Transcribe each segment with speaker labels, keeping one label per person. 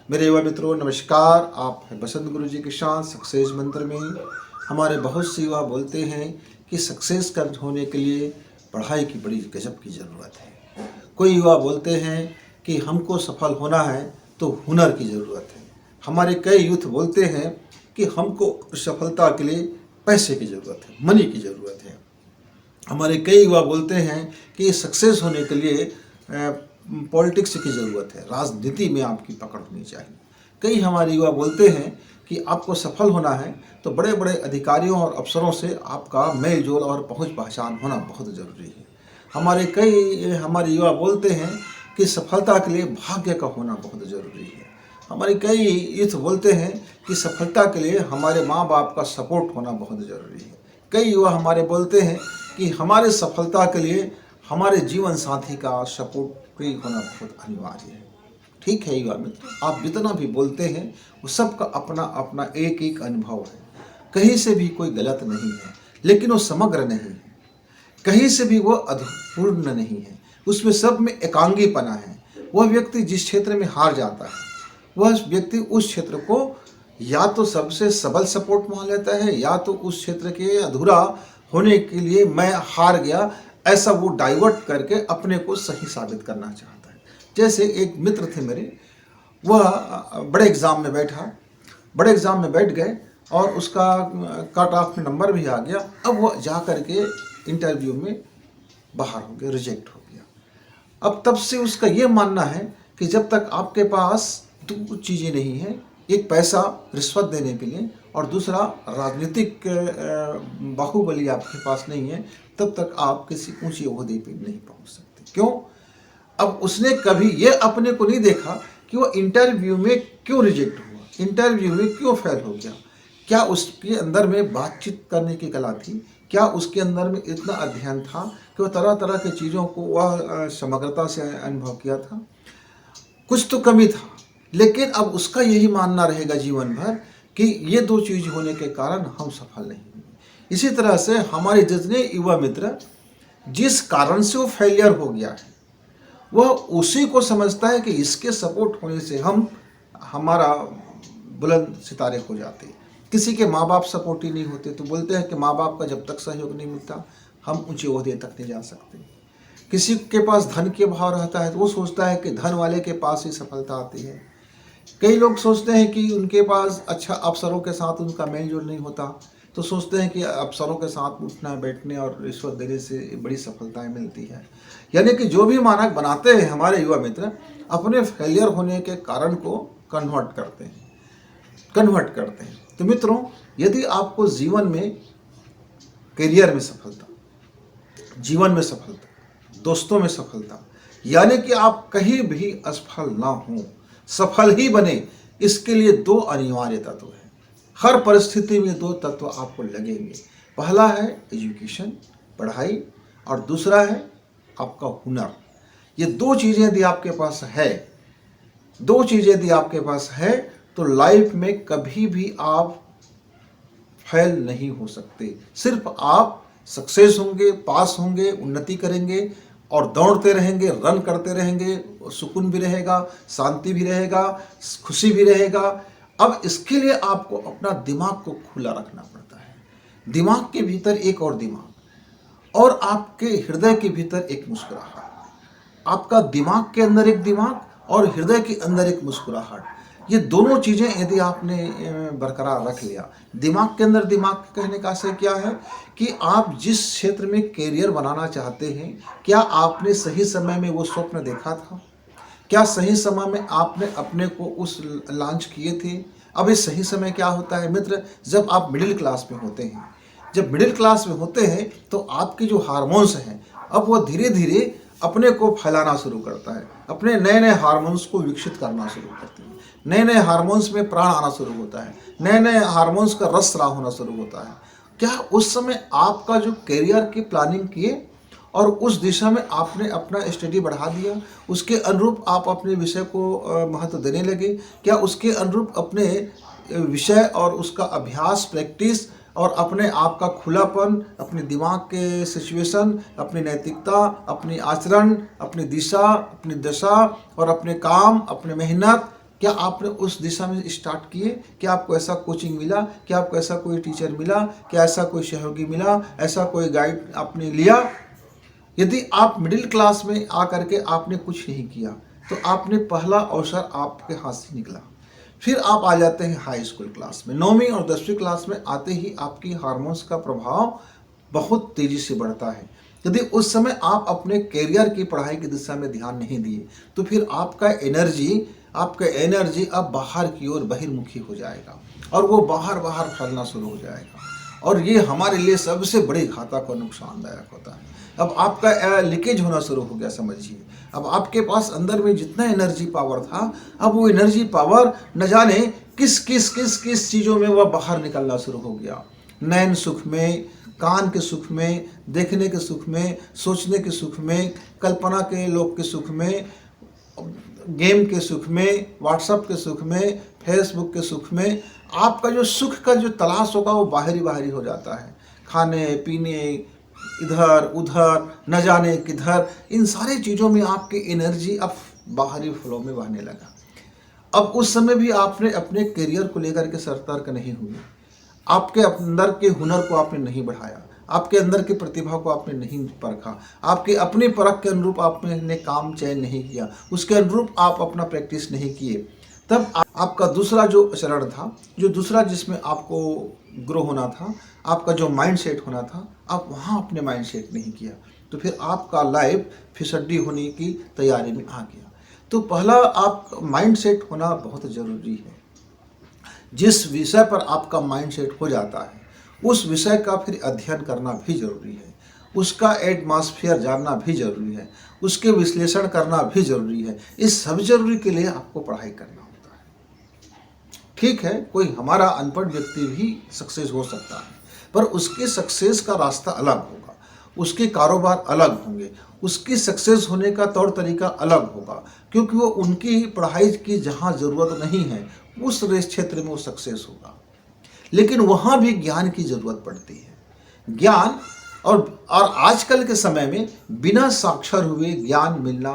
Speaker 1: मेरे युवा मित्रों नमस्कार। आप हैं बसंत गुरु जी के साथ सक्सेस मंत्र में। हमारे बहुत से युवा बोलते हैं कि सक्सेस कर होने के लिए पढ़ाई की बड़ी गजब की ज़रूरत है। कोई युवा बोलते हैं कि हमको सफल होना है तो हुनर की ज़रूरत है। हमारे कई यूथ बोलते हैं कि हमको सफलता के लिए पैसे की ज़रूरत है, मनी की ज़रूरत है। हमारे कई युवा बोलते हैं कि सक्सेस होने के लिए पॉलिटिक्स की ज़रूरत है, राजनीति में आपकी पकड़ होनी चाहिए। कई हमारे युवा बोलते हैं कि आपको सफल होना है तो बड़े बड़े अधिकारियों और अफसरों से आपका मेल जोल और पहुंच पहचान होना बहुत ज़रूरी है। हमारे युवा बोलते हैं कि सफलता के लिए भाग्य का होना बहुत ज़रूरी है। हमारे कई यूथ बोलते हैं कि सफलता के लिए हमारे माँ बाप का सपोर्ट होना बहुत ज़रूरी है। कई युवा हमारे बोलते हैं कि हमारे सफलता के लिए हमारे जीवन साथी का सपोर्ट भी होना बहुत अनिवार्य है। ठीक है युवा मित्र, आप जितना भी बोलते हैं वो सबका अपना अपना एक एक अनुभव है। कहीं से भी कोई गलत नहीं है, लेकिन वो समग्र नहीं है। कहीं से भी वो अधूर्ण नहीं है, उसमें सब में एकांगीपना है। वह व्यक्ति जिस क्षेत्र में हार जाता है वह व्यक्ति उस क्षेत्र को या तो सबसे सबल सपोर्ट मान लेता है या तो उस क्षेत्र के अधूरा होने के लिए मैं हार गया ऐसा वो डाइवर्ट करके अपने को सही साबित करना चाहता है। जैसे एक मित्र थे मेरे, वह बड़े एग्ज़ाम में बैठ गए और उसका कट ऑफ में नंबर भी आ गया। अब वह जा कर के इंटरव्यू में बाहर हो गया, रिजेक्ट हो गया। अब तब से उसका ये मानना है कि जब तक आपके पास दो चीज़ें नहीं हैं, एक पैसा रिश्वत देने के लिए और दूसरा राजनीतिक बाहुबली आपके पास नहीं है, तब तक आप किसी ऊंचे ओहदे पे नहीं पहुंच सकते। क्यों? अब उसने कभी ये अपने को नहीं देखा कि वो इंटरव्यू में क्यों रिजेक्ट हुआ, इंटरव्यू में क्यों फेल हो गया। क्या उसके अंदर में बातचीत करने की कला थी? क्या उसके अंदर में इतना अध्ययन था कि वह तरह तरह की चीज़ों को वह समग्रता से अनुभव किया था? कुछ तो कमी था, लेकिन अब उसका यही मानना रहेगा जीवन भर कि ये दो चीज़ होने के कारण हम सफल नहीं हुए। इसी तरह से हमारे जितने युवा मित्र जिस कारण से वो फेलियर हो गया है वह उसी को समझता है कि इसके सपोर्ट होने से हमारा बुलंद सितारे हो जाते हैं। किसी के माँ बाप सपोर्ट ही नहीं होते तो बोलते हैं कि माँ बाप का जब तक सहयोग नहीं मिलता हम ऊंचे ओहदे तक नहीं जा सकते। किसी के पास धन के भाव रहता है तो वो सोचता है कि धन वाले के पास ही सफलता आती है। कई लोग सोचते हैं कि उनके पास अच्छा अफसरों के साथ उनका मेल जोल नहीं होता तो सोचते हैं कि अफसरों के साथ उठना बैठने और रिश्वत देने से बड़ी सफलताएं मिलती है। यानी कि जो भी मानक बनाते हैं हमारे युवा मित्र अपने फेलियर होने के कारण को कन्वर्ट करते हैं। तो मित्रों, यदि आपको जीवन में, करियर में सफलता, जीवन में सफलता, दोस्तों में सफलता, यानी कि आप कहीं भी असफल ना हो, सफल ही बने, इसके लिए दो अनिवार्य तत्व हैं। हर परिस्थिति में दो तत्व आपको लगेंगे। पहला है एजुकेशन, पढ़ाई, और दूसरा है आपका हुनर। ये दो चीज़ें यदि आपके पास है तो लाइफ में कभी भी आप फेल नहीं हो सकते। सिर्फ आप सक्सेस होंगे, पास होंगे, उन्नति करेंगे और दौड़ते रहेंगे, रन करते रहेंगे, सुकून भी रहेगा, शांति भी रहेगा, खुशी भी रहेगा। अब इसके लिए आपको अपना दिमाग को खुला रखना पड़ता है। दिमाग के भीतर एक और दिमाग और आपके हृदय के भीतर एक मुस्कुराहट। आपका दिमाग के अंदर एक दिमाग और हृदय के अंदर एक मुस्कुराहट, ये दोनों चीज़ें यदि आपने बरकरार रख लिया। दिमाग के अंदर दिमाग कहने का आशय क्या है कि आप जिस क्षेत्र में करियर बनाना चाहते हैं, क्या आपने सही समय में वो स्वप्न देखा था? क्या सही समय में आपने अपने को उस लॉन्च किए थे? अब इस सही समय क्या होता है मित्र, जब आप मिडिल क्लास में होते हैं। जब मिडिल क्लास में होते हैं तो आपके जो हार्मोन्स हैं अब वो धीरे धीरे अपने को फैलाना शुरू करता है, अपने नए नए हार्मोन्स को विकसित करना शुरू करते हैं। नए नए हार्मोन्स में प्राण आना शुरू होता है, नए नए हार्मोन्स का रस स्राव होना शुरू होता है। क्या उस समय आपका जो करियर की प्लानिंग किए और उस दिशा में आपने अपना स्टडी बढ़ा दिया, उसके अनुरूप आप अपने विषय को महत्व देने लगे? क्या उसके अनुरूप अपने विषय और उसका अभ्यास, प्रैक्टिस और अपने आप का खुलापन, अपने दिमाग के सिचुएशन, अपनी नैतिकता, अपनी आचरण, अपनी दिशा, अपनी दशा और अपने काम, अपने मेहनत, क्या आपने उस दिशा में स्टार्ट किए? क्या आपको ऐसा कोचिंग मिला? क्या आपको ऐसा कोई टीचर मिला? क्या ऐसा कोई सहयोगी मिला? ऐसा कोई गाइड आपने लिया? यदि आप मिडिल क्लास में आकर के आपने कुछ नहीं किया तो आपने पहला अवसर आपके हाथ से निकला। फिर आप आ जाते हैं हाई स्कूल क्लास में। 9वीं और 10वीं क्लास में आते ही आपकी हार्मोन्स का प्रभाव बहुत तेज़ी से बढ़ता है। यदि उस समय आप अपने करियर की पढ़ाई की दिशा में ध्यान नहीं दिए तो फिर आपका एनर्जी अब बाहर की ओर बहिर्मुखी हो जाएगा और वो बाहर बाहर फैलना शुरू हो जाएगा, और ये हमारे लिए सबसे बड़ी घातक और नुकसानदायक होता है। अब आपका लीकेज होना शुरू हो गया समझिए। अब आपके पास अंदर में जितना एनर्जी पावर था, अब वो एनर्जी पावर न जाने किस किस किस किस चीज़ों में वह बाहर निकलना शुरू हो गया। नैन सुख में, कान के सुख में, देखने के सुख में, सोचने के सुख में, कल्पना के लोक के सुख में, गेम के सुख में, व्हाट्सएप के सुख में, फेसबुक के सुख में, आपका जो सुख का जो तलाश होगा वो बाहरी बाहरी हो जाता है। खाने पीने, इधर उधर न जाने किधर, इन सारी चीज़ों में आपकी एनर्जी अब बाहरी फ्लो में बहने लगा। अब उस समय भी आपने अपने करियर को लेकर के सतर्क नहीं हुए, आपके अंदर के हुनर को आपने नहीं बढ़ाया, आपके अंदर की प्रतिभा को आपने नहीं परखा, आपके अपने परख के अनुरूप आपने काम चयन नहीं किया, उसके अनुरूप आप अपना प्रैक्टिस नहीं किए, तब आपका दूसरा जो चरण था, जो दूसरा जिसमें आपको ग्रो होना था, आपका जो माइंड सेट होना था, आप वहाँ अपने माइंड सेट नहीं किया, तो फिर आपका लाइफ फिसड्डी होने की तैयारी में आ गया। तो पहला आप माइंड सेट होना बहुत ज़रूरी है। जिस विषय पर आपका माइंड सेट हो जाता है उस विषय का फिर अध्ययन करना भी जरूरी है, उसका एटमॉस्फेयर जानना भी जरूरी है, उसके विश्लेषण करना भी जरूरी है। इस सब जरूरी के लिए आपको पढ़ाई करना होता है। ठीक है, कोई हमारा अनपढ़ व्यक्ति भी सक्सेस हो सकता है, पर उसके सक्सेस का रास्ता अलग होगा, उसके कारोबार अलग होंगे, उसकी सक्सेस होने का तौर तरीका अलग होगा, क्योंकि वो उनकी पढ़ाई की जहाँ ज़रूरत नहीं है उस क्षेत्र में वो सक्सेस होगा। लेकिन वहाँ भी ज्ञान की ज़रूरत पड़ती है। ज्ञान और आजकल के समय में बिना साक्षर हुए ज्ञान मिलना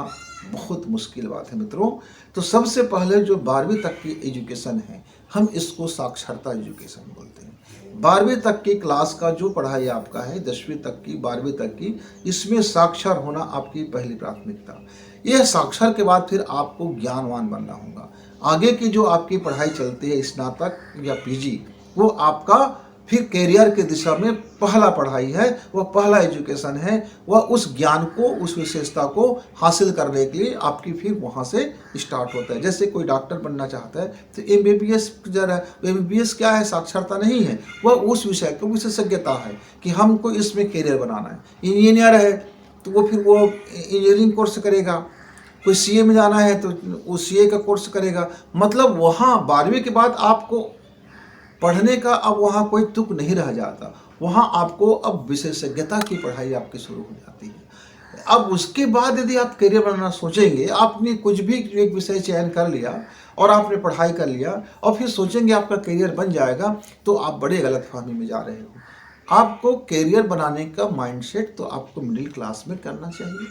Speaker 1: बहुत मुश्किल बात है मित्रों। तो सबसे पहले जो 12वीं तक की एजुकेशन है, हम इसको साक्षरता एजुकेशन बोलते हैं। 12वीं तक की क्लास का जो पढ़ाई आपका है, 10वीं तक की, 12वीं तक की, इसमें साक्षर होना आपकी पहली प्राथमिकता। यह साक्षर के बाद फिर आपको ज्ञानवान बनना होगा। आगे की जो आपकी पढ़ाई चलती है, स्नातक या पीजी, वो आपका फिर कैरियर की दिशा में पहला पढ़ाई है, वह पहला एजुकेशन है। वह उस ज्ञान को, उस विशेषता को हासिल करने के लिए आपकी फिर वहाँ से स्टार्ट होता है। जैसे कोई डॉक्टर बनना चाहता है तो MBBS जरा, MBBS क्या है? साक्षरता नहीं है, वह उस विषय को विशेषज्ञता है कि हमको इसमें कैरियर बनाना है। इंजीनियर है तो वो फिर वो इंजीनियरिंग कोर्स करेगा, कोई CA में जाना है तो वो CA का कोर्स करेगा। मतलब वहाँ 12वीं के बाद आपको पढ़ने का अब वहाँ कोई तुक नहीं रह जाता, वहाँ आपको अब विशेषज्ञता की पढ़ाई आपकी शुरू हो जाती है। अब उसके बाद यदि आप करियर बनाना सोचेंगे, आपने कुछ भी एक विषय चयन कर लिया और आपने पढ़ाई कर लिया और फिर सोचेंगे आपका करियर बन जाएगा, तो आप बड़े गलतफहमी में जा रहे हो। आपको करियर बनाने का माइंडसेट तो आपको मिडिल क्लास में करना चाहिए।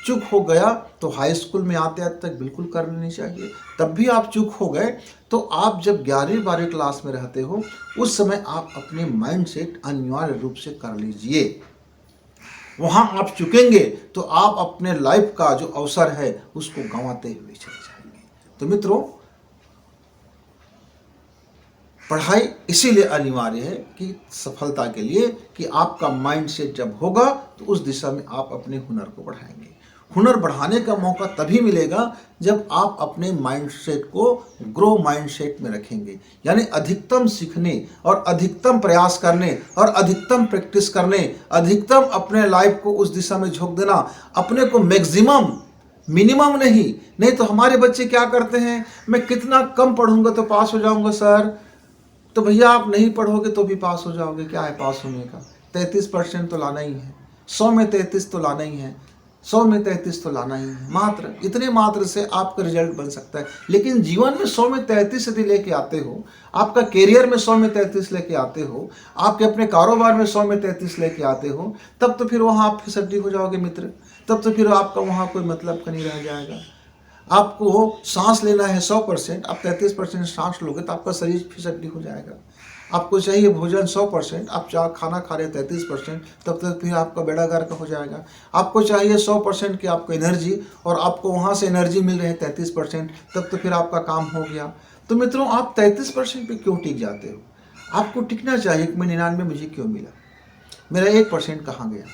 Speaker 1: चूक हो गया तो हाई स्कूल में आते आते तक बिल्कुल कर लेनी चाहिए। तब भी आप चूक हो गए तो आप जब 11वीं 12वीं क्लास में रहते हो उस समय आप अपने माइंड सेट अनिवार्य रूप से कर लीजिए। वहाँ आप चुकेंगे तो आप अपने लाइफ का जो अवसर है उसको गंवाते हुए चले जाएंगे। तो मित्रों, पढ़ाई इसीलिए अनिवार्य है कि सफलता के लिए, कि आपका माइंड सेट जब होगा तो उस दिशा में आप अपने हुनर को बढ़ाएंगे। हुनर बढ़ाने का मौका तभी मिलेगा जब आप अपने माइंडसेट को ग्रो माइंडसेट में रखेंगे, यानी अधिकतम सीखने और अधिकतम प्रयास करने और अधिकतम प्रैक्टिस करने, अधिकतम अपने लाइफ को उस दिशा में झोंक देना, अपने को मैक्सिमम, मिनिमम नहीं तो हमारे बच्चे क्या करते हैं, मैं कितना कम पढ़ूंगा तो पास हो जाऊंगा सर। तो भैया आप नहीं पढ़ोगे तो भी पास हो जाओगे, क्या है पास होने का? 33% तो लाना ही है, 100 में 33 तो लाना ही है, 100 में 33 तो लाना ही है। मात्र इतने मात्र से आपका रिजल्ट बन सकता है। लेकिन जीवन में 100 में 33 यदि लेके आते हो, आपका कैरियर में 100 में 33 लेके आते हो, आपके अपने कारोबार में 100 में 33 लेके आते हो, तब तो फिर वहाँ आप फिसड्डी हो जाओगे मित्र, तब तो फिर आपका वहाँ कोई मतलब का नहीं रह जाएगा। आपको सांस लेना है 100%, आप 33% सांस लोगे तो आपका शरीर फिसड्डी हो जाएगा। आपको चाहिए भोजन 100%, आप खाना खा रहे 33%, तब तक फिर आपका बेड़ा गर्क हो जाएगा। आपको चाहिए 100% की आपको एनर्जी, और आपको वहाँ से एनर्जी मिल रही है 33%, तब तो फिर आपका काम हो गया। तो मित्रों, आप 33% पे क्यों टिक जाते हो? आपको टिकना चाहिए कि मैं 99 मुझे क्यों मिला, मेरा 1% कहाँ गया,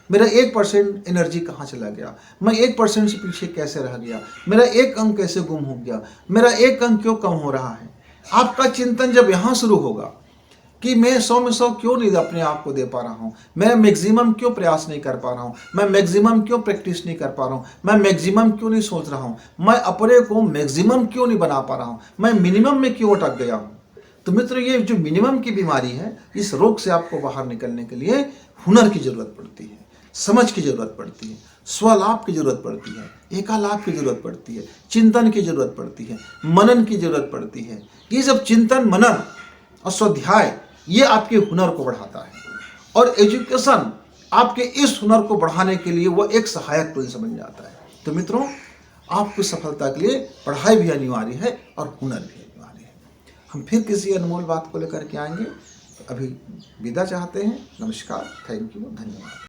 Speaker 1: मेरा 1% एनर्जी कहाँ चला गया, मैं 1% से पीछे कैसे रह गया, मेरा 1 अंक कैसे गुम हो गया, मेरा 1 अंक क्यों कम हो रहा है। आपका चिंतन जब यहाँ शुरू होगा कि मैं 100 में 100 क्यों नहीं अपने आप को दे पा रहा हूँ, मैं मैक्सिमम क्यों प्रयास नहीं कर पा रहा हूँ, मैं मैक्सिमम क्यों प्रैक्टिस नहीं कर पा रहा हूँ, मैं मैक्सिमम क्यों नहीं सोच रहा हूँ, मैं अपने को मैक्सिमम क्यों नहीं बना पा रहा हूँ, मैं मिनिमम में क्यों अटक गया हूँ। तो मित्रों, ये जो मिनिमम की बीमारी है, इस रोग से आपको बाहर निकलने के लिए हुनर की जरूरत पड़ती है, समझ की जरूरत पड़ती है, स्वलाभ की जरूरत पड़ती है, एकालाभ की जरूरत पड़ती है, चिंतन की जरूरत पड़ती है, मनन की जरूरत पड़ती है। ये सब चिंतन, मनन और स्वाध्याय, ये आपके हुनर को बढ़ाता है, और एजुकेशन आपके इस हुनर को बढ़ाने के लिए वो एक सहायक टूल्स बन जाता है। तो मित्रों, आपकी सफलता के लिए पढ़ाई भी अनिवार्य है और हुनर भी अनिवार्य है। हम फिर किसी अनमोल बात को लेकर के आएंगे। अभी विदा चाहते हैं। नमस्कार, थैंक यू, धन्यवाद।